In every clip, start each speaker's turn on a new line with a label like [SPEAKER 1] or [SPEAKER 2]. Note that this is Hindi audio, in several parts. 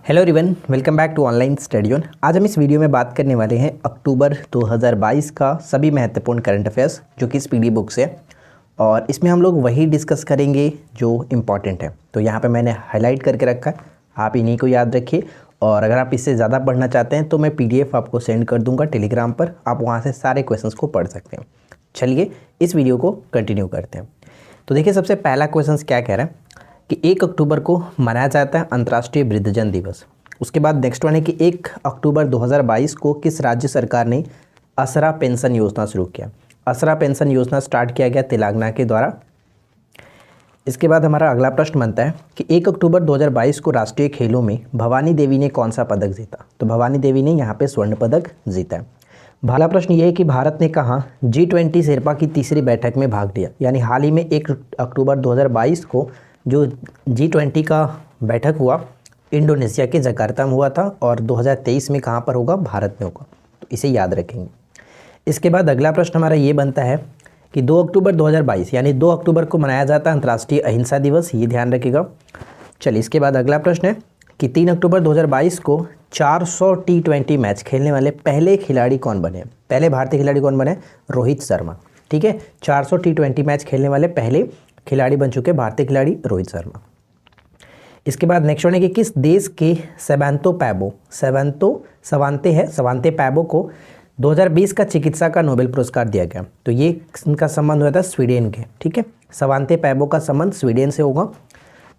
[SPEAKER 1] Hello everyone, welcome back to online study zone. आज हम इस वीडियो में बात करने वाले हैं अक्टूबर 2022 का सभी महत्वपूर्ण करंट अफेयर्स जो कि इस पीडी बुक से है और इसमें हम लोग वही डिस्कस करेंगे जो इम्पॉर्टेंट है। तो यहाँ पे मैंने हाईलाइट करके रखा है, आप इन्हीं को याद रखिए। और अगर आप इससे ज़्यादा पढ़ना चाहते हैं तो मैं PDF आपको सेंड कर दूँगा टेलीग्राम पर, आप वहाँ से सारे क्वेश्चन को पढ़ सकते हैं। चलिए इस वीडियो को कंटिन्यू करते हैं। तो देखिए, सबसे पहला क्वेश्चन क्या कह रहा है कि 1 अक्टूबर को मनाया जाता है अंतर्राष्ट्रीय वृद्धजन दिवस। उसके बाद नेक्स्ट वन है कि 1 अक्टूबर 2022 को किस राज्य सरकार ने असरा पेंशन योजना शुरू किया। असरा पेंशन योजना स्टार्ट किया गया तेलंगाना के द्वारा। इसके बाद हमारा अगला प्रश्न बनता है कि 1 अक्टूबर 2022 को राष्ट्रीय खेलों में भवानी देवी ने कौन सा पदक जीता। तो भवानी देवी ने यहाँ पे स्वर्ण पदक जीता है। पहला प्रश्न ये है कि भारत ने कहाँ G20 शेरपा की तीसरी बैठक में भाग लिया। यानी हाल ही में 1 अक्टूबर 2022 को जो G20 का बैठक हुआ इंडोनेशिया के जकार्ता में हुआ था और 2023 में कहाँ पर होगा, भारत में होगा। तो इसे याद रखेंगे। इसके बाद अगला प्रश्न हमारा ये बनता है कि 2 अक्टूबर 2022 यानी 2 अक्टूबर को मनाया जाता है अंतर्राष्ट्रीय अहिंसा दिवस, ये ध्यान रखिएगा। चलिए इसके बाद अगला प्रश्न है कि 3 अक्टूबर 2022 को 400 T20 मैच खेलने वाले पहले खिलाड़ी कौन बने। पहले भारतीय खिलाड़ी कौन बने, रोहित शर्मा। ठीक है, 400 T20 मैच खेलने वाले पहले खिलाड़ी बन चुके भारतीय खिलाड़ी रोहित शर्मा। इसके बाद नेक्स्ट वन है कि किस देश के सवांते पैबो को 2020 का चिकित्सा का नोबेल पुरस्कार दिया गया। तो ये इनका संबंध हुआ था स्वीडन के। ठीक है, सवांते पैबो का संबंध स्वीडन से होगा।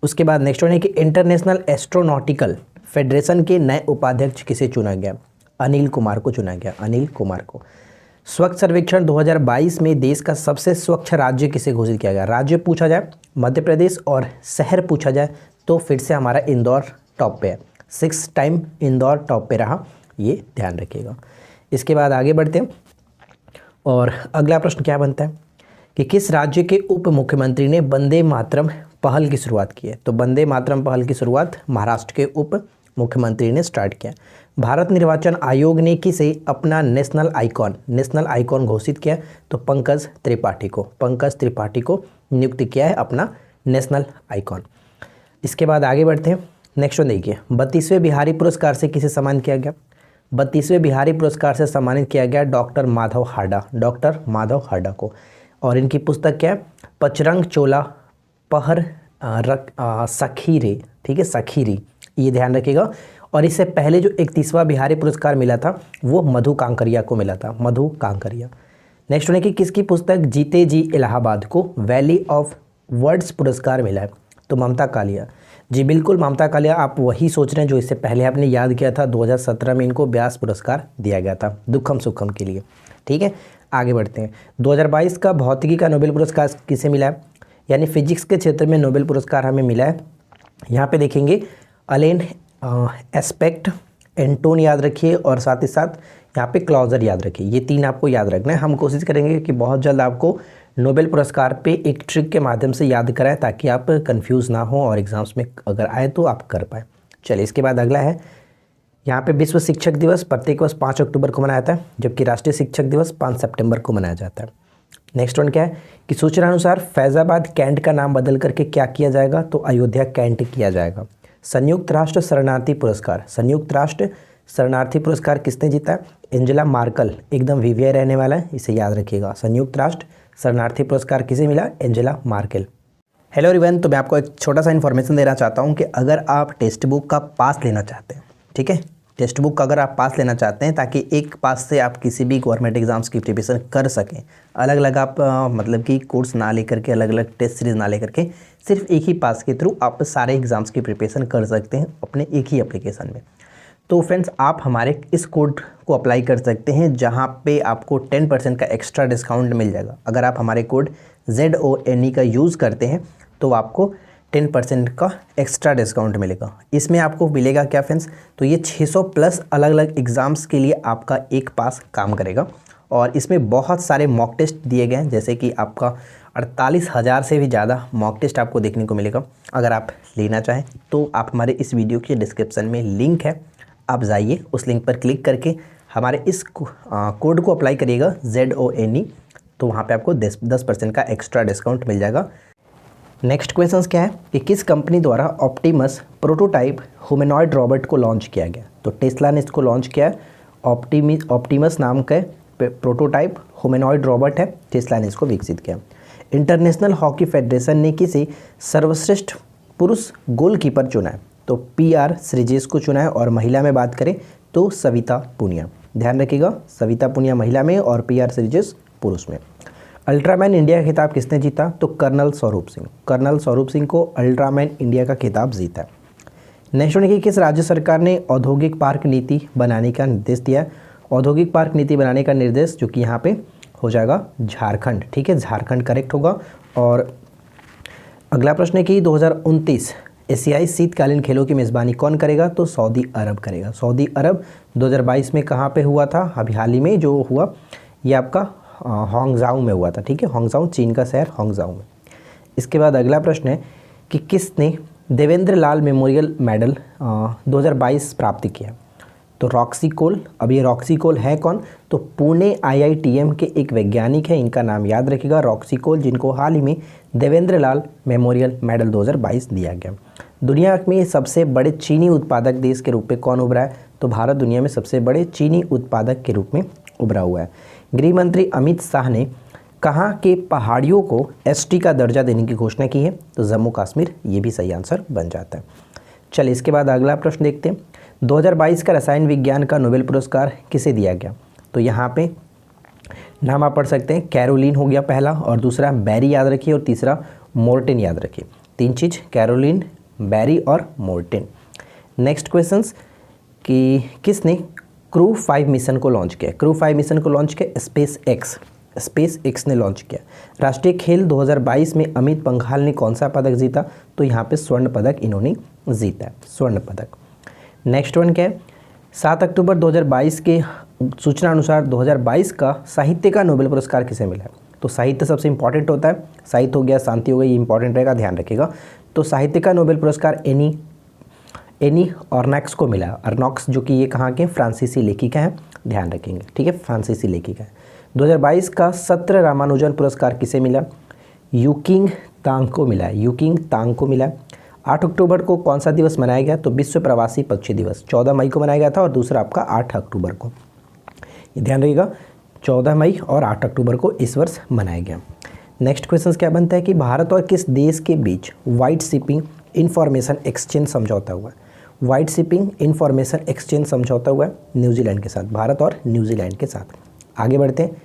[SPEAKER 1] उसके बाद नेक्स्ट वन है कि इंटरनेशनल एस्ट्रोनॉटिकल फेडरेशन के नए उपाध्यक्ष किसे चुना गया। अनिल कुमार को चुना गया, अनिल कुमार को। स्वच्छ सर्वेक्षण 2022 में देश का सबसे स्वच्छ राज्य किसे घोषित किया गया। राज्य पूछा जाए मध्य प्रदेश और शहर पूछा जाए तो फिर से हमारा इंदौर टॉप पे है। 6 टाइम इंदौर टॉप पे रहा, ये ध्यान रखिएगा। इसके बाद आगे बढ़ते हैं और अगला प्रश्न क्या बनता है कि किस राज्य के उप मुख्यमंत्री ने वंदे मातरम पहल की शुरुआत की है। तो वंदे मातरम पहल की शुरुआत महाराष्ट्र के उप मुख्यमंत्री ने स्टार्ट किया। भारत निर्वाचन आयोग ने किसे अपना नेशनल आइकॉन घोषित किया। तो पंकज त्रिपाठी को नियुक्त किया है अपना नेशनल आइकॉन। इसके बाद आगे बढ़ते हैं। नेक्स्ट वन देखिए, 32वें बिहारी पुरस्कार से किसे सम्मानित किया गया। 32वें बिहारी पुरस्कार से सम्मानित किया गया डॉक्टर माधव हाडा को। और इनकी पुस्तक क्या है, पचरंग चोला पहर सखी रे। ठीक है, सखी रे, ये ध्यान रखिएगा। और इससे पहले जो 31वां बिहारी पुरस्कार मिला था वो मधु कांकरिया को मिला था, मधु कांकरिया। नेक्स्ट है कि किसकी पुस्तक जीते जी इलाहाबाद को वैली ऑफ वर्ड्स पुरस्कार मिला है। तो ममता कालिया जी, बिल्कुल ममता कालिया, आप वही सोच रहे हैं जो इससे पहले आपने याद किया था। 2017 में इनको व्यास पुरस्कार दिया गया था दुखम सुखम के लिए। ठीक है, आगे बढ़ते हैं। 2022 का भौतिकी का नोबेल पुरस्कार किसे मिला है, यानी फिजिक्स के क्षेत्र में नोबेल पुरस्कार हमें मिला है। यहाँ पे देखेंगे अलेन एस्पेक्ट, एंटोन याद रखिए और साथ ही साथ यहाँ पे क्लॉजर याद रखिए। ये 3 आपको याद रखना है। हम कोशिश करेंगे कि बहुत जल्द आपको नोबेल पुरस्कार पे एक ट्रिक के माध्यम से याद कराएं ताकि आप कंफ्यूज ना हो और एग्जाम्स में अगर आए तो आप कर पाएँ। चलिए इसके बाद अगला है, यहाँ पे विश्व शिक्षक दिवस प्रत्येक वर्ष 5 अक्टूबर को मनाया जाता है, जबकि राष्ट्रीय शिक्षक दिवस 5 सितंबर को मनाया जाता है। नेक्स्ट वन क्या है कि सूचना अनुसार फैज़ाबाद कैंट का नाम बदल करके क्या किया जाएगा। तो अयोध्या कैंट किया जाएगा। संयुक्त राष्ट्र शरणार्थी पुरस्कार किसने जीता है। एंजेला मार्कल, एकदम VVI रहने वाला है, इसे याद रखिएगा। संयुक्त राष्ट्र शरणार्थी पुरस्कार किसे मिला, एंजेला मार्केल। हेलो एवरीवन, तो मैं आपको एक छोटा सा इन्फॉर्मेशन देना चाहता हूं कि अगर आप टेक्स्ट बुक का पास लेना चाहते हैं, ठीक है, टेक्स्ट बुक का अगर आप पास लेना चाहते हैं ताकि एक पास से आप किसी भी गवर्नमेंट एग्जाम्स की प्रिपरेशन कर सकें, अलग अलग आप मतलब कि कोर्स ना लेकर के, अलग अलग टेस्ट सीरीज ना लेकर के, सिर्फ एक ही पास के थ्रू आप सारे एग्जाम्स की प्रिपरेशन कर सकते हैं अपने एक ही एप्लीकेशन में। तो फ्रेंड्स, आप हमारे इस कोड को अप्लाई कर सकते हैं जहां पे आपको 10% का एक्स्ट्रा डिस्काउंट मिल जाएगा। अगर आप हमारे कोड ZONE का यूज़ करते हैं तो आपको 10% का एक्स्ट्रा डिस्काउंट मिलेगा। इसमें आपको मिलेगा क्या फ्रेंड्स, तो ये 600 प्लस अलग अलग एग्ज़ाम्स के लिए आपका एक पास काम करेगा। और इसमें बहुत सारे मॉक टेस्ट दिए गए हैं, जैसे कि आपका 48,000 से भी ज़्यादा मॉक टेस्ट आपको देखने को मिलेगा। अगर आप लेना चाहें तो आप हमारे इस वीडियो के डिस्क्रिप्शन में लिंक है, आप जाइए उस लिंक पर क्लिक करके हमारे इस कोड को अप्लाई करिएगा ZONE, तो वहाँ पे आपको 10% का एक्स्ट्रा डिस्काउंट मिल जाएगा। नेक्स्ट क्वेश्चन क्या है कि किस कंपनी द्वारा ऑप्टिमस प्रोटोटाइप ह्यूमनॉइड रोबोट को लॉन्च किया गया? तो टेस्ला ने इसको लॉन्च किया है। ऑप्टिमस नाम का प्रोटोटाइप ह्यूमनॉइड रोबोट है, टेस्ला ने इसको विकसित किया। इंटरनेशनल हॉकी फेडरेशन ने किसे सर्वश्रेष्ठ पुरुष गोलकीपर चुना है? तो PR श्रीजेश को चुना है। और महिला में बात करें तो सविता पुनिया, ध्यान रखिएगा, सविता पुनिया महिला में और PR श्रीजेश पुरुष में। अल्ट्रामैन इंडिया का खिताब किसने जीता? तो कर्नल स्वरूप सिंह, कर्नल स्वरूप सिंह को अल्ट्रामैन इंडिया का खिताब जीता है। नेक्स्ट वन, किस राज्य सरकार ने औद्योगिक पार्क नीति बनाने का निर्देश दिया है? औद्योगिक पार्क नीति बनाने का निर्देश जो कि यहाँ पे हो जाएगा झारखंड, ठीक है, झारखंड करेक्ट होगा। और अगला प्रश्न है कि 2029 एशियाई शीतकालीन खेलों की मेज़बानी कौन करेगा? तो सऊदी अरब करेगा। सऊदी अरब 2022 में कहाँ पे हुआ था? अभी हाल ही में जो हुआ ये आपका हांगझाऊ में हुआ था, ठीक है, हांगझाऊ चीन का शहर हांगझाऊ में। इसके बाद अगला प्रश्न है कि किसने देवेंद्र लाल मेमोरियल मेडल 2022 प्राप्त किया? तो रॉक्सी कोल। अब ये रॉक्सी कोल है कौन? तो पुणे IITM के एक वैज्ञानिक है, इनका नाम याद रखिएगा, रॉक्सी कोल, जिनको हाल ही में देवेंद्र लाल मेमोरियल मेडल 2022 दिया गया। दुनिया में सबसे बड़े चीनी उत्पादक देश के रूप में कौन उभरा है? तो भारत दुनिया में सबसे बड़े चीनी उत्पादक के रूप में उभरा हुआ है। गृह मंत्री अमित शाह ने कहाँ के पहाड़ियों को ST का दर्जा देने की घोषणा की है? तो जम्मू कश्मीर, ये भी सही आंसर बन जाता है। चलिए इसके बाद अगला प्रश्न देखते हैं। 2022 का रसायन विज्ञान का नोबेल पुरस्कार किसे दिया गया? तो यहाँ पे नाम आप पढ़ सकते हैं, कैरोलिन हो गया पहला, और दूसरा बैरी याद रखिए, और तीसरा मोर्टेन याद रखिए। तीन चीज़, कैरोलिन, बैरी और मोर्टेन। नेक्स्ट क्वेश्चंस कि किसने क्रू 5 मिशन को लॉन्च किया? क्रू 5 मिशन को लॉन्च किया स्पेस एक्स ने लॉन्च किया। राष्ट्रीय खेल 2022 में अमित पंघाल ने कौन सा पदक जीता? तो यहाँ पे स्वर्ण पदक इन्होंने जीता है, स्वर्ण पदक। नेक्स्ट वन क्या है? 7 अक्टूबर 2022 के सूचना अनुसार 2022 का साहित्य का नोबेल पुरस्कार किसे मिला है? तो साहित्य सबसे इंपॉर्टेंट होता है, साहित्य हो गया, शांति हो गई, ये इंपॉर्टेंट रहेगा, ध्यान रखिएगा। तो साहित्य का नोबेल पुरस्कार एनी ऑर्नॉक्स को मिला। अर्नॉक्स जो कि ये कहाँ के फ्रांसीसी लेखिका हैं, ध्यान रखेंगे, ठीक है, फ्रांसीसी लेखिका है। 2022 का सत्र रामानुजन पुरस्कार किसे मिला? यूकिंग तांग को मिला है, यूकिंग तांग को मिला। 8 अक्टूबर को कौन सा दिवस मनाया गया? तो विश्व प्रवासी पक्षी दिवस 14 मई को मनाया गया था, और दूसरा आपका 8 अक्टूबर को, ये ध्यान रखिएगा, 14 मई और 8 अक्टूबर को इस वर्ष मनाया गया। नेक्स्ट क्वेश्चन क्या बनता है कि भारत और किस देश के बीच वाइट शिपिंग इंफॉर्मेशन एक्सचेंज समझौता हुआ है? वाइट शिपिंग इंफॉर्मेशन एक्सचेंज समझौता हुआ है न्यूजीलैंड के साथ, भारत और न्यूजीलैंड के साथ। आगे बढ़ते हैं।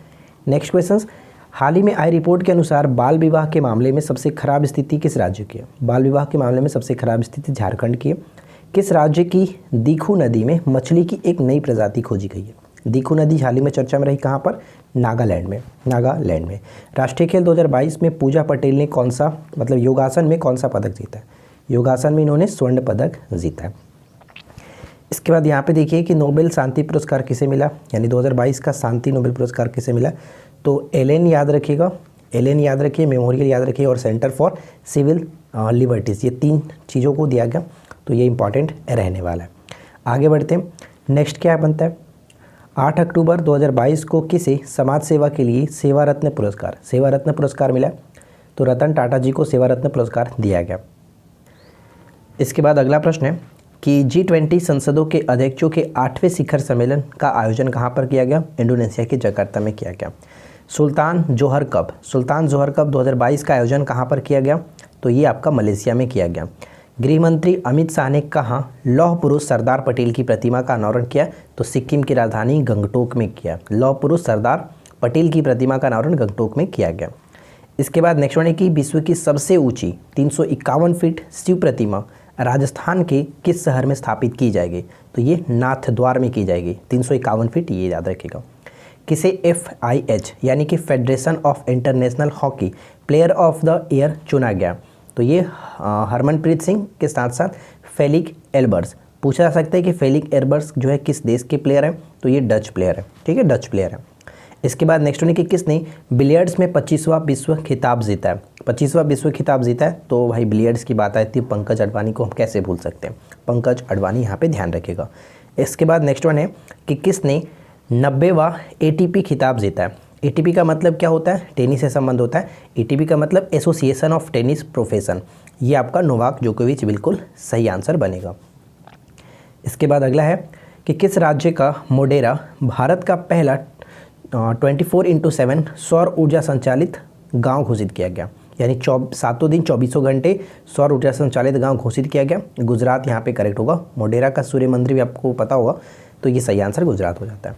[SPEAKER 1] नेक्स्ट क्वेश्चन, हाल ही में आई रिपोर्ट के अनुसार बाल विवाह के मामले में सबसे खराब स्थिति किस राज्य की है? बाल विवाह के मामले में सबसे खराब स्थिति झारखंड की है। किस राज्य की दीखू नदी में मछली की एक नई प्रजाति खोजी गई है? दीखू नदी हाल ही में चर्चा में रही, कहाँ पर? नागालैंड में। राष्ट्रीय खेल 2022 में पूजा पटेल ने कौन सा, मतलब योगासन में कौन सा पदक जीता है? योगासन में इन्होंने स्वर्ण पदक जीता है। इसके बाद यहाँ पे देखिए कि नोबेल शांति पुरस्कार किसे मिला, यानी 2022 का शांति नोबेल पुरस्कार किसे मिला? तो एलेन याद रखिएगा, एलेन याद रखिए, मेमोरियल याद रखिए, और सेंटर फॉर सिविल लिबर्टीज़, ये 3 चीज़ों को दिया गया, तो ये इंपॉर्टेंट रहने वाला है। आगे बढ़ते हैं। नेक्स्ट क्या बनता है? 8 अक्टूबर 2022 को किसे समाज सेवा के लिए सेवा रत्न पुरस्कार मिला? तो रतन टाटा जी को सेवा रत्न पुरस्कार दिया गया। इसके बाद अगला प्रश्न है कि G20 संसदों के अध्यक्षों के 8वें शिखर सम्मेलन का आयोजन कहाँ पर किया गया? इंडोनेशिया के जकार्ता में किया गया। सुल्तान जोहर कप 2022 का आयोजन कहाँ पर किया गया? तो ये आपका मलेशिया में किया गया। गृह मंत्री अमित शाह ने कहाँ लौह पुरुष सरदार पटेल की प्रतिमा का अनावरण किया? तो सिक्किम की राजधानी गंगटोक में किया। लौह पुरुष सरदार पटेल की प्रतिमा का अनावरण गंगटोक में किया गया। इसके बाद नेक्स्ट वन है कि विश्व की सबसे ऊंची 351 फीट शिव प्रतिमा राजस्थान के किस शहर में स्थापित की जाएगी? तो ये नाथद्वार में की जाएगी, 351 फीट, ये याद रखिएगा। किसे FIH यानी कि federation of international hockey player of the year चुना गया? तो ये हरमनप्रीत सिंह के साथ साथ फेलिक एल्बर्स। पूछा जा सकता है कि फेलिक एल्बर्स जो है किस देश के प्लेयर हैं? तो ये डच प्लेयर है, ठीक है, डच प्लेयर है। इसके बाद नेक्स्ट वन कि किसने बिलियर्ड्स में 25वां विश्व खिताब जीता है? 25वां विश्व खिताब जीता है, तो भाई बिलियर्ड्स की बात आई थी, पंकज अडवाणी को हम कैसे भूल सकते हैं? पंकज अडवाणी यहाँ पे ध्यान रखिएगा। इसके बाद नेक्स्ट वन है कि किसने 90वां ATP खिताब जीता है? ATP का मतलब क्या होता है? टेनिस से संबंध होता है। ATP का मतलब एसोसिएशन ऑफ टेनिस प्रोफेशन। ये आपका नोवाक जोकोविच बिल्कुल सही आंसर बनेगा। इसके बाद अगला है कि किस राज्य का मोडेरा भारत का पहला 24/7 सौर ऊर्जा संचालित गांव घोषित किया गया, यानी 7 दिन 24 घंटे सौर ऊर्जा संचालित गांव घोषित किया गया? गुजरात यहाँ पे करेक्ट होगा। मोडेरा का सूर्य मंदिर भी आपको पता होगा, तो ये सही आंसर गुजरात हो जाता है।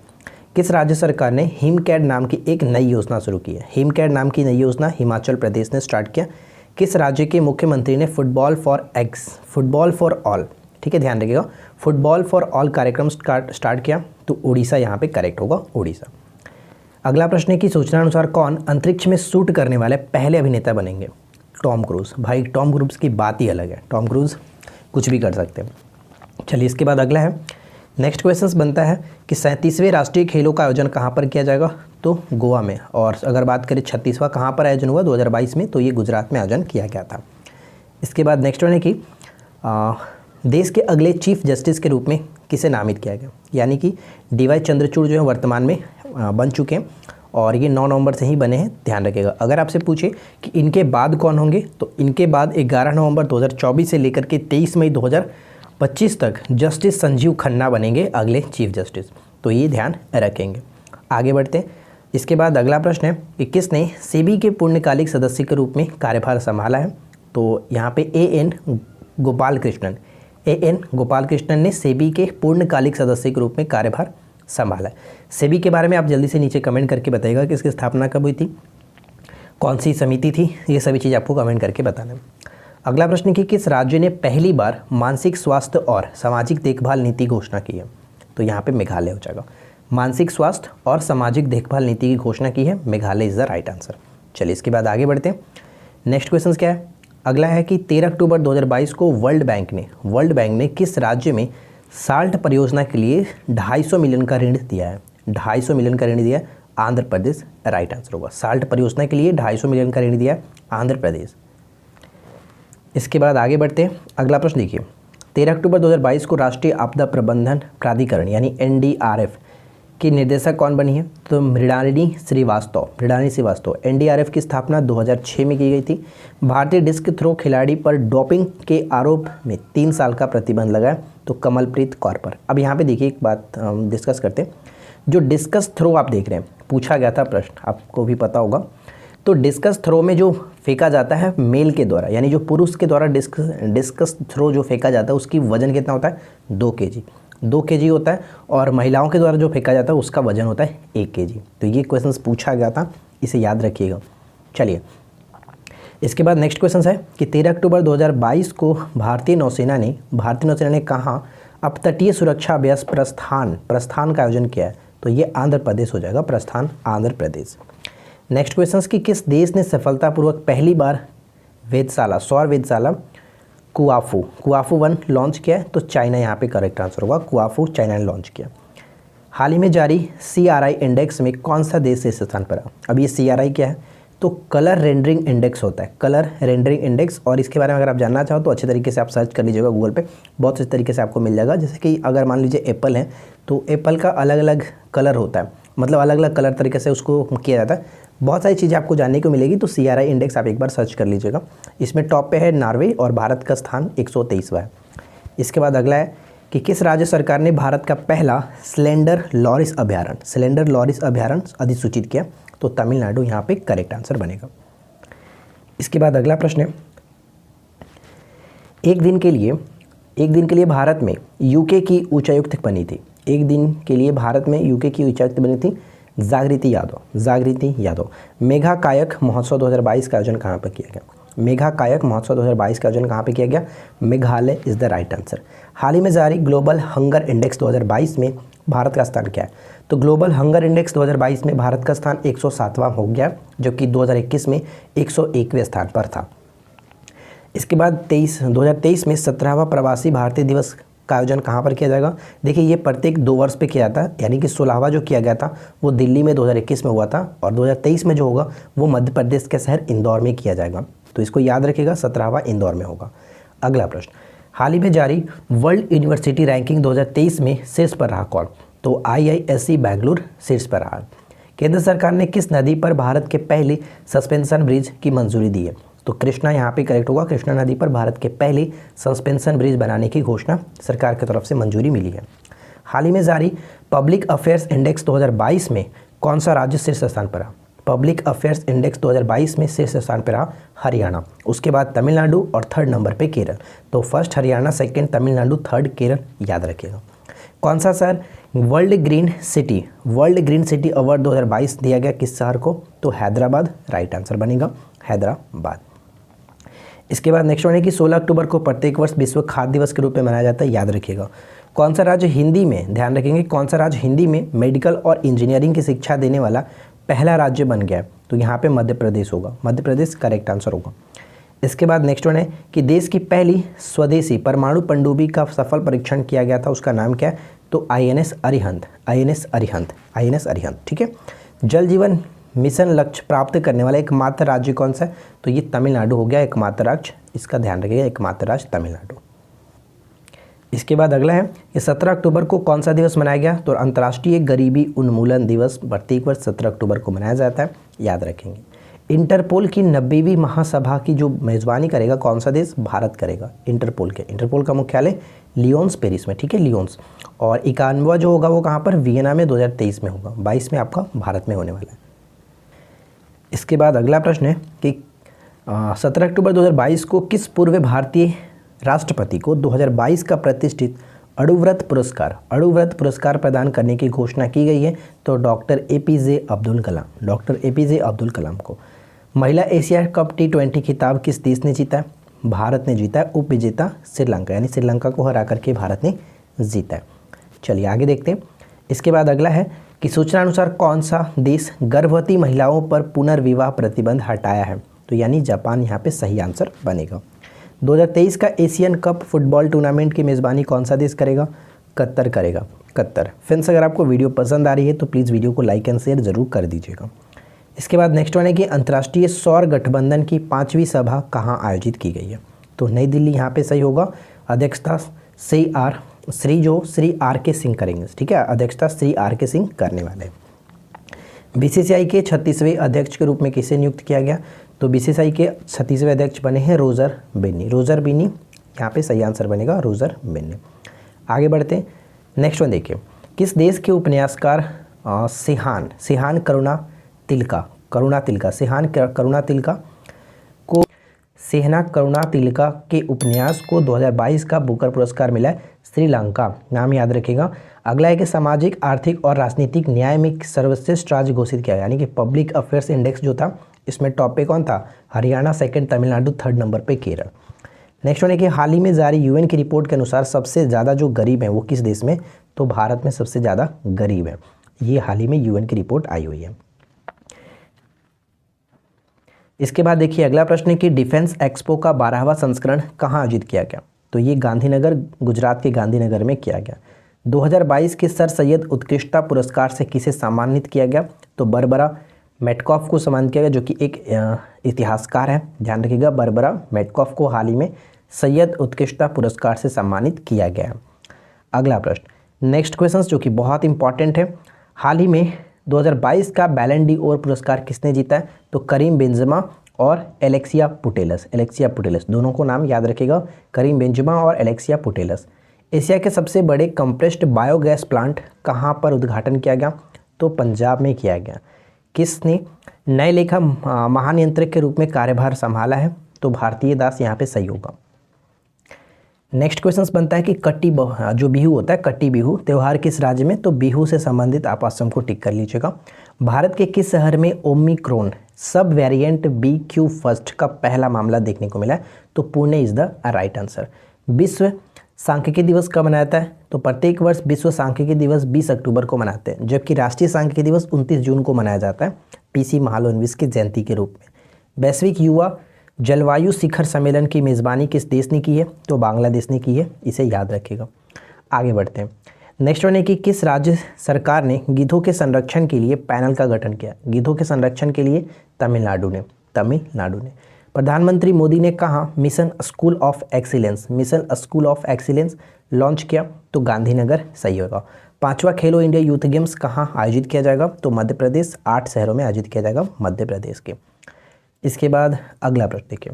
[SPEAKER 1] किस राज्य सरकार ने हिमकैड नाम की एक नई योजना शुरू की है? हिमकैड नाम की नई योजना हिमाचल प्रदेश ने स्टार्ट किया। किस राज्य के मुख्यमंत्री ने फुटबॉल फॉर ऑल, ठीक है ध्यान रखिएगा, फुटबॉल फॉर ऑल कार्यक्रम स्टार्ट किया? तो उड़ीसा यहाँ पे करेक्ट होगा, उड़ीसा। अगला प्रश्न है कि सूचनानुसार कौन अंतरिक्ष में शूट करने वाले पहले अभिनेता बनेंगे? Tom cruise. भाई टॉम क्रूज की बात ही अलग है, टॉम क्रूज कुछ भी कर सकते हैं। चलिए इसके बाद अगला है, नेक्स्ट क्वेश्चन बनता है कि 37वें राष्ट्रीय खेलों का आयोजन कहाँ पर किया जाएगा? तो गोवा में। और अगर बात करें 36वां कहाँ पर आयोजन हुआ 2022 में, तो ये गुजरात में आयोजन किया गया था। इसके बाद नेक्स्ट वन है कि देश के अगले चीफ जस्टिस के रूप में किसे नामित किया गया? यानी कि DY चंद्रचूड़ जो है वर्तमान में बन चुके हैं और ये 9 नवंबर से ही बने हैं, ध्यान रखिएगा। अगर आपसे पूछे कि इनके बाद कौन होंगे, तो इनके बाद 11 नवंबर 2024 से लेकर के 23 मई 2025 तक जस्टिस संजीव खन्ना बनेंगे अगले चीफ जस्टिस, तो ये ध्यान रखेंगे। आगे बढ़ते हैं। इसके बाद अगला प्रश्न है कि किसने सेबी के पूर्णकालिक सदस्य के रूप में कार्यभार संभाला है? तो यहाँ पे AN गोपाल कृष्णन ने सेबी के पूर्णकालिक सदस्य के रूप में कार्यभार संभाला है। सेबी के बारे में आप जल्दी से नीचे कमेंट करके बताइएगा कि इसकी स्थापना कब हुई थी, कौन सी समिति थी, ये सभी चीज़ आपको कमेंट करके बताना है। अगला प्रश्न कि किस राज्य ने पहली बार मानसिक स्वास्थ्य और सामाजिक देखभाल नीति घोषणा की है? तो यहाँ पे मेघालय हो जाएगा। मानसिक स्वास्थ्य और सामाजिक देखभाल नीति की घोषणा की है, Meghalaya is the right answer. चलिए इसके बाद आगे बढ़ते हैं। नेक्स्ट क्वेश्चन क्या है? अगला है कि 13 अक्टूबर 2022 को वर्ल्ड बैंक ने किस राज्य में साल्ट परियोजना के लिए 250 मिलियन का ऋण दिया है? 250 मिलियन का ऋण दिया है, आंध्र प्रदेश राइट आंसर होगा। साल्ट परियोजना के लिए 250 मिलियन का ऋण दिया है, आंध्र प्रदेश। इसके बाद आगे बढ़ते हैं। अगला प्रश्न देखिए, 13 अक्टूबर 2022 को राष्ट्रीय आपदा प्रबंधन प्राधिकरण यानी NDRF की निर्देशक कौन बनी है? तो मृणालिनी श्रीवास्तव। NDRF की स्थापना 2006 में की गई थी। भारतीय डिस्क थ्रो खिलाड़ी पर डोपिंग के आरोप में 3 साल का प्रतिबंध लगा है, तो कमलप्रीत कौर पर। अब यहाँ पे देखिए एक बात डिस्कस करते हैं। जो डिस्कस थ्रो आप देख रहे हैं, पूछा गया था प्रश्न, आपको भी पता होगा। तो डिस्कस थ्रो में जो फेंका जाता है मेल के द्वारा, यानी जो पुरुष के द्वारा डिस्कस थ्रो जो फेंका जाता है उसकी वजन कितना होता है? 2 kg होता है। और महिलाओं के द्वारा जो फेंका जाता है उसका वजन होता है 1 kg। तो ये क्वेश्चन पूछा गया था, इसे याद रखिएगा। चलिए इसके बाद नेक्स्ट क्वेश्चन है कि 13 अक्टूबर 2022 को भारतीय नौसेना ने कहाँ अपतटीय सुरक्षा अभ्यास प्रस्थान का आयोजन किया है? तो ये आंध्र प्रदेश हो जाएगा, प्रस्थान आंध्र प्रदेश। नेक्स्ट क्वेश्चन कि किस देश ने सफलतापूर्वक पहली बार सौर वेधशाला कुआफू 1 लॉन्च किया है? तो चाइना यहाँ पे करेक्ट आंसर होगा, कुआफू चाइना ने लॉन्च किया। हाल ही में जारी CRI इंडेक्स में कौन सा देश शीर्ष स्थान पर है? अब ये CRI क्या है? तो कलर रेंडरिंग इंडेक्स होता है, कलर रेंडरिंग इंडेक्स। और इसके बारे में अगर आप जानना चाहो तो अच्छे तरीके से आप सर्च कर लीजिएगा गूगल पे, बहुत अच्छे तरीके से आपको मिल जाएगा। जैसे कि अगर मान लीजिए एप्पल है, तो एप्पल का अलग अलग कलर होता है, मतलब अलग अलग कलर तरीके से उसको किया जाता है। बहुत सारी चीज़ें आपको जानने को मिलेगी, तो CRI इंडेक्स आप एक बार सर्च कर लीजिएगा। इसमें टॉप पे है नॉर्वे और भारत का स्थान 123वां है। इसके बाद अगला है कि किस राज्य सरकार ने भारत का पहला स्लेंडर लॉरिस अभयारण्य अधिसूचित किया? तो तमिलनाडु यहाँ पे करेक्ट आंसर बनेगा। इसके बाद अगला प्रश्न है, एक दिन के लिए भारत में UK की उच्चायुक्त बनी थी। एक दिन के लिए भारत में UK की उच्चायुक्त बनी थी जागृति यादव। मेघा कायक महोत्सव 2022 का आयोजन कहाँ पर किया गया? Meghalaya is the right answer. हाल ही में जारी ग्लोबल हंगर इंडेक्स 2022 में भारत का स्थान क्या है? तो ग्लोबल हंगर इंडेक्स 2022 में भारत का स्थान 107वां हो गया, जो कि 2021 में 101वें स्थान पर था। इसके बाद 2023 में 17वां प्रवासी भारतीय दिवस का आयोजन कहाँ पर किया जाएगा? देखिए ये प्रत्येक 2 वर्ष पे किया जाता है, यानी कि 16वां जो किया गया था वो दिल्ली में 2021 में हुआ था, और 2023 में जो होगा वो मध्य प्रदेश के शहर इंदौर में किया जाएगा। तो इसको याद रखिएगा, 17वां इंदौर में होगा। अगला प्रश्न, हाल ही में जारी वर्ल्ड यूनिवर्सिटी रैंकिंग 2023 में शीर्ष पर रहा कौन? तो IISc बैंगलोर शीर्ष पर रहा। केंद्र सरकार ने किस नदी पर भारत के पहले सस्पेंशन ब्रिज की मंजूरी दी है? तो कृष्णा यहाँ पे करेक्ट होगा। कृष्णा नदी पर भारत के पहले सस्पेंशन ब्रिज बनाने की घोषणा सरकार की तरफ से मंजूरी मिली है। हाल ही में जारी पब्लिक अफेयर्स इंडेक्स 2022 में कौन सा राज्य शीर्ष स्थान पर रहा? पब्लिक अफेयर्स इंडेक्स 2022 में शीर्ष स्थान पर रहा हरियाणा, उसके बाद तमिलनाडु और थर्ड नंबर पे केरल। तो first Haryana, second Tamil Nadu, third Kerala, याद रखिएगा। कौन सा शहर वर्ल्ड ग्रीन सिटी अवार्ड 2022 दिया गया किस शहर को? तो हैदराबाद राइट आंसर बनेगा, हैदराबाद। इसके बाद नेक्स्ट वन है कि 16 अक्टूबर को प्रत्येक वर्ष विश्व खाद्य दिवस के रूप में मनाया जाता है, याद रखिएगा। कौन सा राज्य हिंदी में, ध्यान रखेंगे, कौन सा राज्य हिंदी में मेडिकल और इंजीनियरिंग की शिक्षा देने वाला पहला राज्य बन गया है? तो यहाँ पे मध्य प्रदेश होगा, मध्य प्रदेश करेक्ट आंसर होगा। इसके बाद नेक्स्ट वन है कि देश की पहली स्वदेशी परमाणु पनडुब्बी का सफल परीक्षण किया गया था, उसका नाम क्या है? तो INS अरिहंत, ठीक है। जल जीवन मिशन लक्ष्य प्राप्त करने वाला एकमात्र राज्य कौन सा है? तो ये तमिलनाडु हो गया एकमात्र राज्य, इसका ध्यान रखिएगा, एकमात्र राज्य तमिलनाडु। इसके बाद अगला है कि 17 अक्टूबर को कौन सा दिवस मनाया गया? तो अंतर्राष्ट्रीय गरीबी उन्मूलन दिवस प्रत्येक वर्ष 17 अक्टूबर को मनाया जाता है, याद रखेंगे। इंटरपोल की 90वीं महासभा की जो मेज़बानी करेगा कौन सा देश? भारत करेगा। इंटरपोल का मुख्यालय लियोन्स पेरिस में, ठीक है, लियोन्स। और 91वां जो होगा वो कहाँ पर? वियना में 2023 में होगा, 22 में आपका भारत में होने वाला है। इसके बाद अगला प्रश्न है कि 17 अक्टूबर 2022 को किस पूर्व भारतीय राष्ट्रपति को 2022 का प्रतिष्ठित अणुव्रत पुरस्कार प्रदान करने की घोषणा की गई है? तो डॉक्टर APJ अब्दुल कलाम को। महिला एशिया कप T20 खिताब किस देश ने जीता है? भारत ने जीता है। उपविजेता श्रीलंका, यानी श्रीलंका को हरा करके भारत ने जीता है। चलिए आगे देखते हैं। इसके बाद अगला है कि सूचना अनुसार कौन सा देश गर्भवती महिलाओं पर पुनर्विवाह प्रतिबंध हटाया है? तो यानी जापान यहाँ पे सही आंसर बनेगा। 2023 का एशियन कप फुटबॉल टूर्नामेंट की मेज़बानी कौन सा देश करेगा? कतर करेगा, कतर। फ्रेंड्स अगर आपको वीडियो पसंद आ रही है तो प्लीज़ वीडियो को लाइक एंड शेयर जरूर कर दीजिएगा। इसके बाद नेक्स्ट वन है कि अंतर्राष्ट्रीय सौर गठबंधन की 5वीं सभा कहाँ आयोजित की गई है? तो नई दिल्ली यहाँ पे सही होगा। अध्यक्षता श्री आर के सिंह करेंगे, ठीक है, अध्यक्षता श्री आर के सिंह करने वाले। BCCI के 36वें अध्यक्ष के रूप में किसे नियुक्त किया गया? तो BCCI के 36वें अध्यक्ष बने हैं रोजर बिन्नी, यहाँ पे सही आंसर बनेगा रोजर बिन्नी। आगे बढ़ते हैं। नेक्स्ट वन देखिए, किस देश के उपन्यासकार सिहान करुणा तिलका के उपन्यास को 2022 का बुकर पुरस्कार मिला है? श्रीलंका, नाम याद रखिएगा। अगला है कि सामाजिक, आर्थिक और राजनीतिक न्याय में सर्वश्रेष्ठ राज्य घोषित किया, यानी कि पब्लिक अफेयर्स इंडेक्स जो था इसमें टॉप पे कौन था? Haryana, second Tamil Nadu, third number पे केरल। नेक्स्ट वन है कि हाल ही में जारी UN की रिपोर्ट के अनुसार सबसे ज़्यादा जो गरीब हैं वो किस देश में? तो भारत में सबसे ज़्यादा गरीब है। ये हाल ही में UN की रिपोर्ट आई हुई है। इसके बाद देखिए अगला प्रश्न है कि डिफेंस एक्सपो का 12वां संस्करण कहाँ आयोजित किया गया? तो ये गांधीनगर, गुजरात के गांधीनगर में किया गया। 2022 के सर सैयद उत्कृष्टता पुरस्कार से किसे सम्मानित किया गया? तो बरबरा मेटकॉफ को सम्मानित किया गया, जो कि एक इतिहासकार है, ध्यान रखिएगा। बरबरा मेटकॉफ को हाल ही में सैयद उत्कृष्टता पुरस्कार से सम्मानित किया गया है। अगला प्रश्न, नेक्स्ट क्वेश्चन जो कि बहुत इंपॉर्टेंट है, हाल ही में 2022 का बैलन डी ओर पुरस्कार किसने जीता है? तो करीम बेंजेमा और एलेक्सिया पुटेलस, दोनों को नाम याद रखिएगा, करीम बेंजेमा और एलेक्सिया पुटेलस। एशिया के सबसे बड़े कंप्रेस्ड बायोगैस प्लांट कहाँ पर उद्घाटन किया गया? तो पंजाब में किया गया। किसने नए लेखा महानियंत्रक के रूप में कार्यभार संभाला है? तो भारतीय दास यहाँ पे सही होगा। नेक्स्ट क्वेश्चन बनता है कि जो बिहू होता है, कट्टी बिहू त्यौहार किस राज्य में? तो बिहू से संबंधित आप ऑप्शन को टिक कर लीजिएगा। भारत के किस शहर में ओमिक्रॉन सब वेरिएंट BQ1 का पहला मामला देखने को मिला है? तो Pune is the right answer. विश्व सांख्यिकी दिवस कब मनाता है? तो प्रत्येक वर्ष विश्व सांख्यिकी दिवस 20 अक्टूबर को मनाते हैं, जबकि राष्ट्रीय सांख्यिकी दिवस 29 जून को मनाया जाता है PC महालनोबिस की जयंती के रूप में। वैश्विक युवा जलवायु शिखर सम्मेलन की मेज़बानी किस देश ने की है? तो बांग्लादेश ने की है, इसे याद रखिएगा। आगे बढ़ते हैं। नेक्स्ट वन है कि किस राज्य सरकार ने गिद्धों के संरक्षण के लिए पैनल का गठन किया? गिद्धों के संरक्षण के लिए तमिलनाडु ने। प्रधानमंत्री मोदी ने कहाँ mission school of excellence launch किया? तो गांधीनगर सही होगा। 5वां खेलो इंडिया यूथ गेम्स कहाँ आयोजित किया जाएगा? तो मध्य प्रदेश, 8 शहरों में आयोजित किया जाएगा मध्य प्रदेश के। इसके बाद अगला प्रश्न देखिए,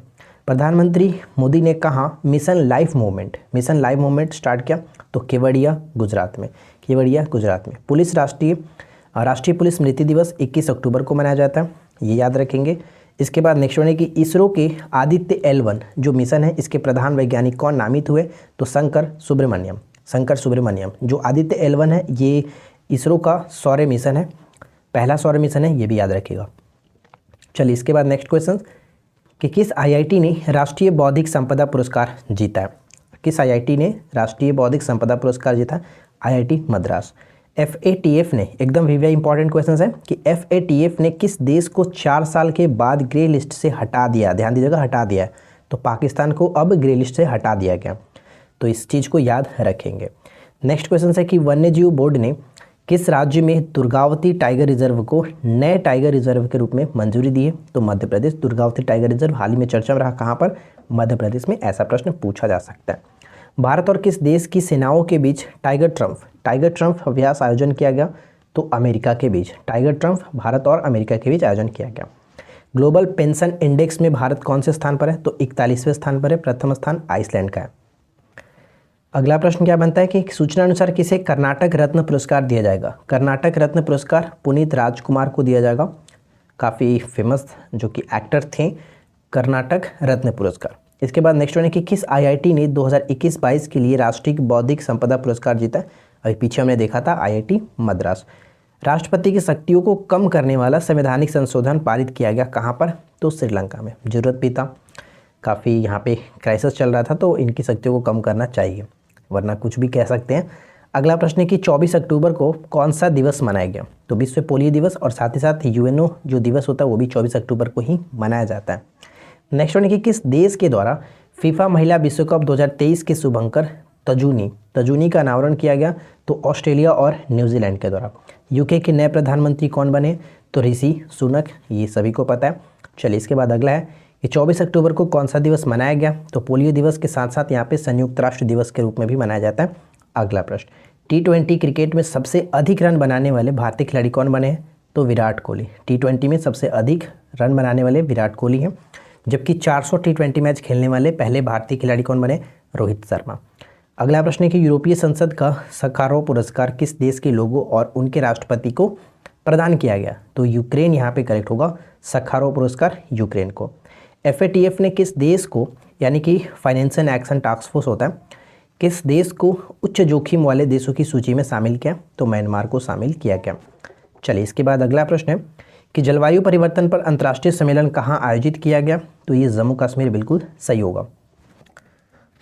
[SPEAKER 1] प्रधानमंत्री मोदी ने कहाँ मिशन लाइफ मूवमेंट स्टार्ट किया? तो केवड़िया गुजरात में, पुलिस राष्ट्रीय पुलिस स्मृति दिवस 21 अक्टूबर को मनाया जाता है, ये याद रखेंगे। इसके बाद नेक्स्ट वन है कि इसरो के आदित्य L1 जो मिशन है इसके प्रधान वैज्ञानिक कौन नामित हुए? तो शंकर सुब्रमण्यम। जो आदित्य L1 है ये इसरो का सौर मिशन है, पहला सौर मिशन है, ये भी याद रखिएगा। चलिए इसके बाद नेक्स्ट क्वेश्चन कि किस IIT ने राष्ट्रीय बौद्धिक संपदा पुरस्कार जीता है? किस IIT ने राष्ट्रीय बौद्धिक संपदा पुरस्कार जीता? IIT मद्रास। FATF ने, एकदम वेरी इंपॉर्टेंट क्वेश्चन है कि FATF ने किस देश को 4 साल के बाद ग्रे लिस्ट से हटा दिया? ध्यान दीजिएगा, हटा दिया है। तो पाकिस्तान को अब ग्रे लिस्ट से हटा दिया गया, तो इस चीज़ को याद रखेंगे। नेक्स्ट क्वेश्चन है कि वन्यजीव बोर्ड ने किस राज्य में दुर्गावती टाइगर रिजर्व को नए टाइगर रिजर्व के रूप में मंजूरी दी है? तो मध्य प्रदेश। दुर्गावती टाइगर रिजर्व हाल ही में चर्चा में रहा, कहाँ पर? मध्य प्रदेश में। ऐसा प्रश्न पूछा जा सकता है। भारत और किस देश की सेनाओं के बीच टाइगर ट्रम्प अभ्यास आयोजन किया गया? तो अमेरिका के बीच। टाइगर ट्रम्प भारत और अमेरिका के बीच आयोजन किया गया। ग्लोबल पेंशन इंडेक्स में भारत कौन से स्थान पर है? तो 41वें स्थान पर है, प्रथम स्थान आइसलैंड का है। अगला प्रश्न क्या बनता है कि सूचना अनुसार किसे कर्नाटक रत्न पुरस्कार दिया जाएगा? कर्नाटक रत्न पुरस्कार पुनीत राजकुमार को दिया जाएगा, काफ़ी फेमस जो कि एक्टर थे, कर्नाटक रत्न पुरस्कार। इसके बाद नेक्स्ट वन है कि किस IIT ने 2021-22 के लिए राष्ट्रीय बौद्धिक संपदा पुरस्कार जीता? अभी पीछे हमने देखा था IIT मद्रास। राष्ट्रपति की शक्तियों को कम करने वाला संवैधानिक संशोधन पारित किया गया, कहाँ पर? तो श्रीलंका में। जरूरत भी था, काफ़ी यहाँ पे क्राइसिस चल रहा था, तो इनकी शक्तियों को कम करना चाहिए, वरना कुछ भी कह सकते हैं। अगला प्रश्न है कि 24 अक्टूबर को कौन सा दिवस मनाया गया? तो विश्व पोलियो दिवस, और साथ ही साथ UNO जो दिवस होता है वो भी 24 अक्टूबर को ही मनाया जाता है। नेक्स्ट वन है कि किस देश के द्वारा फीफा महिला विश्व कप 2023 के शुभंकर तजूनी का अनावरण किया गया? तो ऑस्ट्रेलिया और न्यूजीलैंड के द्वारा। UK के नए प्रधानमंत्री कौन बने? तो ऋषि सुनक, ये सभी को पता है। चलिए इसके बाद अगला है कि 24 अक्टूबर को कौन सा दिवस मनाया गया? तो पोलियो दिवस के साथ साथ यहाँ पे संयुक्त राष्ट्र दिवस के रूप में भी मनाया जाता है। अगला प्रश्न, T20 क्रिकेट में सबसे अधिक रन बनाने वाले भारतीय खिलाड़ी कौन बने हैं? तो विराट कोहली। T20 में सबसे अधिक रन बनाने वाले विराट कोहली हैं, जबकि 400 T20 मैच खेलने वाले पहले भारतीय खिलाड़ी कौन बने? रोहित शर्मा। अगला प्रश्न है कि यूरोपीय संसद का सखारोव पुरस्कार किस देश के लोगों और उनके राष्ट्रपति को प्रदान किया गया? तो यूक्रेन यहाँ पे करेक्ट होगा, सखारोव पुरस्कार यूक्रेन को। FATF ने किस देश को, यानी कि फाइनेंशियल एक्शन टास्क फोर्स होता है, किस देश को उच्च जोखिम वाले देशों की सूची में शामिल किया? तो म्यांमार को शामिल किया गया। चलिए इसके बाद अगला प्रश्न है कि जलवायु परिवर्तन पर अंतर्राष्ट्रीय सम्मेलन कहाँ आयोजित किया गया? तो ये जम्मू कश्मीर बिल्कुल सही होगा।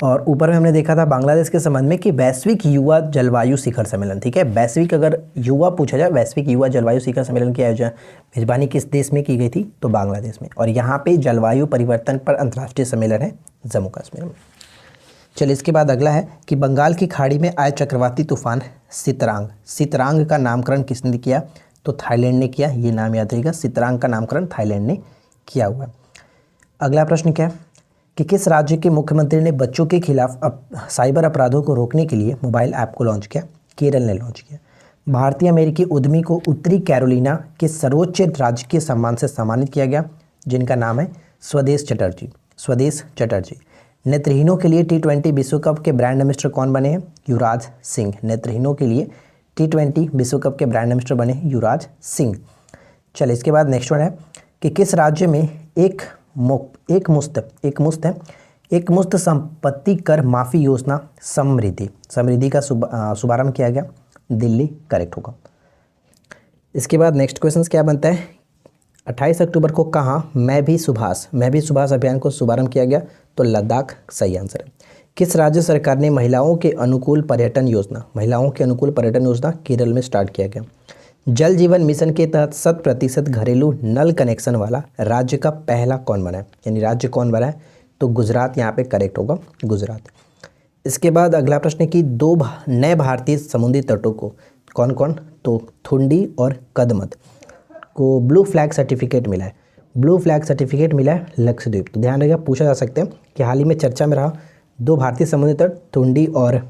[SPEAKER 1] और ऊपर में हमने देखा था बांग्लादेश के संबंध में कि वैश्विक युवा जलवायु शिखर सम्मेलन, ठीक है, वैश्विक अगर युवा पूछा जाए, वैश्विक युवा जलवायु शिखर सम्मेलन की आयोजन मेजबानी किस देश में की गई थी? तो बांग्लादेश में। और यहाँ पे जलवायु परिवर्तन पर अंतर्राष्ट्रीय सम्मेलन है जम्मू कश्मीर में। चलिए इसके बाद अगला है कि बंगाल की खाड़ी में आए चक्रवाती तूफान सितरांग का नामकरण किसने किया? तो थाईलैंड ने किया, ये नाम याद रहेगा, सितरांग का नामकरण थाईलैंड ने किया हुआ है। अगला प्रश्न क्या है कि किस राज्य के मुख्यमंत्री ने बच्चों के खिलाफ साइबर अपराधों को रोकने के लिए मोबाइल ऐप को लॉन्च किया? केरल ने लॉन्च किया। भारतीय अमेरिकी उद्यमी को उत्तरी कैरोलिना के सर्वोच्च राजकीय सम्मान से सम्मानित किया गया, जिनका नाम है स्वदेश चटर्जी। नेत्रहीनों के लिए T20 विश्व कप के ब्रांड एम्बेसडर कौन बने हैं? युवराज सिंह। नेत्रहीनों के लिए T20 विश्व कप के ब्रांड एम्बेसडर बने हैं युवराज सिंह। चलिए इसके बाद नेक्स्ट वन है कि किस राज्य में एक मुश्त संपत्ति कर माफी योजना समृद्धि का शुभारंभ किया गया? दिल्ली करेक्ट होगा। इसके बाद नेक्स्ट क्वेश्चन क्या बनता है? 28 अक्टूबर को कहाँ मैं भी सुभाष अभियान को शुभारंभ किया गया? तो लद्दाख सही आंसर है। किस राज्य सरकार ने महिलाओं के अनुकूल पर्यटन योजना केरल में स्टार्ट किया गया? जल जीवन मिशन के तहत 100% घरेलू नल कनेक्शन वाला राज्य का पहला कौन बना है, यानी राज्य कौन बना है? तो गुजरात यहाँ पे करेक्ट होगा, गुजरात। इसके बाद अगला प्रश्न है कि 2 नए भारतीय समुद्री तटों को कौन? तो थुंडी और कदमत को ब्लू फ्लैग सर्टिफिकेट मिला है। लक्षद्वीप। तो ध्यान रखिएगा, पूछा जा सकता है कि हाल ही में चर्चा में रहा 2 भारतीय समुद्री तट थुंडी और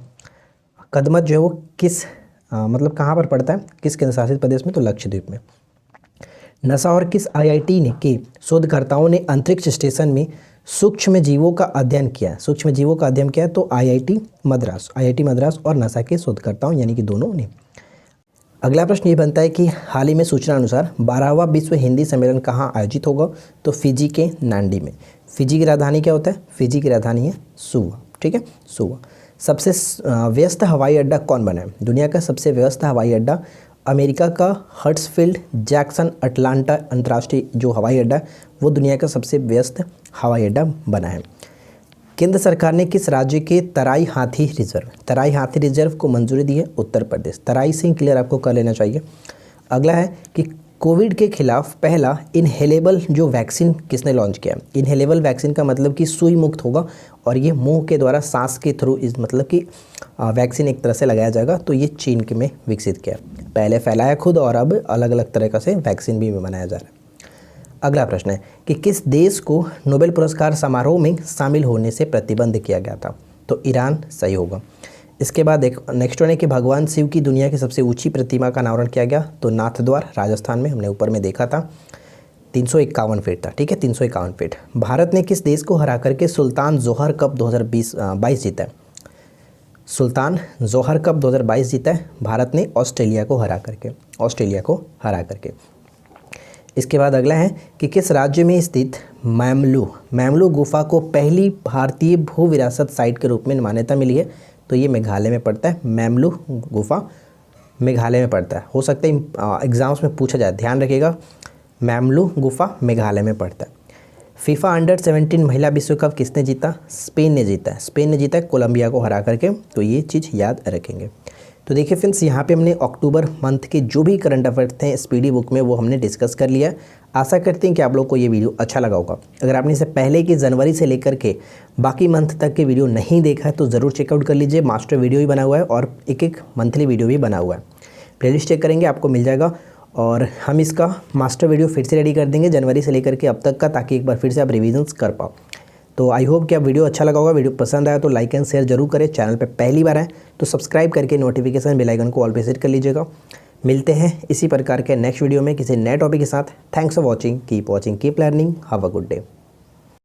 [SPEAKER 1] कदमत जो है वो किस मतलब कहाँ पर पड़ता है, किस केंद्र शासित प्रदेश में, तो लक्षद्वीप में। नासा और किस आईआईटी ने के शोधकर्ताओं ने अंतरिक्ष स्टेशन में सूक्ष्म जीवों का अध्ययन किया है, सूक्ष्म जीवों का अध्ययन किया है, तो आईआईटी मद्रास और नासा के शोधकर्ताओं यानी कि दोनों ने। अगला प्रश्न ये बनता है कि हाल ही में सूचना अनुसार 12वां विश्व हिंदी सम्मेलन कहाँ आयोजित होगा, तो फिजी के नांडी में। फिजी की राजधानी क्या होता है, फिजी की राजधानी है सुवा, ठीक है, सुवा। सबसे व्यस्त हवाई अड्डा कौन बना है, दुनिया का सबसे व्यस्त हवाई अड्डा अमेरिका का हर्ट्सफील्ड जैक्सन अटलांटा अंतर्राष्ट्रीय जो हवाई अड्डा वो दुनिया का सबसे व्यस्त हवाई अड्डा बना है। केंद्र सरकार ने किस राज्य के तराई हाथी रिजर्व को मंजूरी दी है, उत्तर प्रदेश। तराई से क्लियर आपको कर लेना चाहिए। अगला है कि कोविड के खिलाफ पहला इनहेलेबल जो वैक्सीन किसने लॉन्च किया। इनहेलेबल वैक्सीन का मतलब कि सुई मुक्त होगा और ये मुंह के द्वारा सांस के थ्रू इस मतलब कि वैक्सीन एक तरह से लगाया जाएगा, तो ये चीन के में विकसित किया। पहले फैलाया खुद और अब अलग अलग तरह से वैक्सीन भी बनाया जा रहा है। अगला प्रश्न है कि किस देश को नोबेल पुरस्कार समारोह में शामिल होने से प्रतिबंध किया गया था, तो ईरान सही होगा। इसके बाद एक नेक्स्ट वन है कि भगवान शिव की दुनिया की सबसे ऊंची प्रतिमा का अनावरण किया गया, तो नाथद्वार राजस्थान में, हमने ऊपर में देखा था, 351 फीट था, ठीक है, 351 फीट। भारत ने किस देश को हरा करके सुल्तान जोहर कप 2022 जीता है, सुल्तान जोहर कप 2022 जीता है भारत ने ऑस्ट्रेलिया को हरा करके। इसके बाद अगला है कि किस राज्य में स्थित मैमलू गुफा को पहली भारतीय भू विरासत साइट के रूप में मान्यता मिली है, तो ये मेघालय में पड़ता है। मैमलू गुफा मेघालय में पड़ता है, हो सकता है एग्जाम्स में पूछा जाए, ध्यान रखिएगा, मैमलू गुफा मेघालय में पड़ता है। फीफा अंडर-17 महिला विश्व कप किसने जीता, स्पेन ने जीता है कोलंबिया को हरा करके, तो ये चीज़ याद रखेंगे। तो देखिए फ्रेंड्स, यहाँ पे हमने अक्टूबर मंथ के जो भी करंट अफेयर्स थे स्पीडी बुक में वो हमने डिस्कस कर लिया। आशा करते हैं कि आप लोग को ये वीडियो अच्छा लगा होगा। अगर आपने इससे पहले की जनवरी से लेकर के बाकी मंथ तक के वीडियो नहीं देखा है तो ज़रूर चेकआउट कर लीजिए। मास्टर वीडियो भी बना हुआ है और एक मंथली वीडियो भी बना हुआ है। प्लेलिस्ट चेक करेंगे आपको मिल जाएगा और हम इसका मास्टर वीडियो फिर से रेडी कर देंगे जनवरी से लेकर के अब तक का, ताकि एक बार फिर से आप रिविजन्स कर पाओ। तो आई होप कि आप वीडियो अच्छा लगा होगा। वीडियो पसंद आया तो लाइक एंड शेयर जरूर करें। चैनल पे पहली बार आए तो सब्सक्राइब करके नोटिफिकेशन बेल आइकन को ऑल पे सेट कर लीजिएगा। मिलते हैं इसी प्रकार के नेक्स्ट वीडियो में किसी नए टॉपिक के साथ। Thanks for watching, keep learning, have a good day.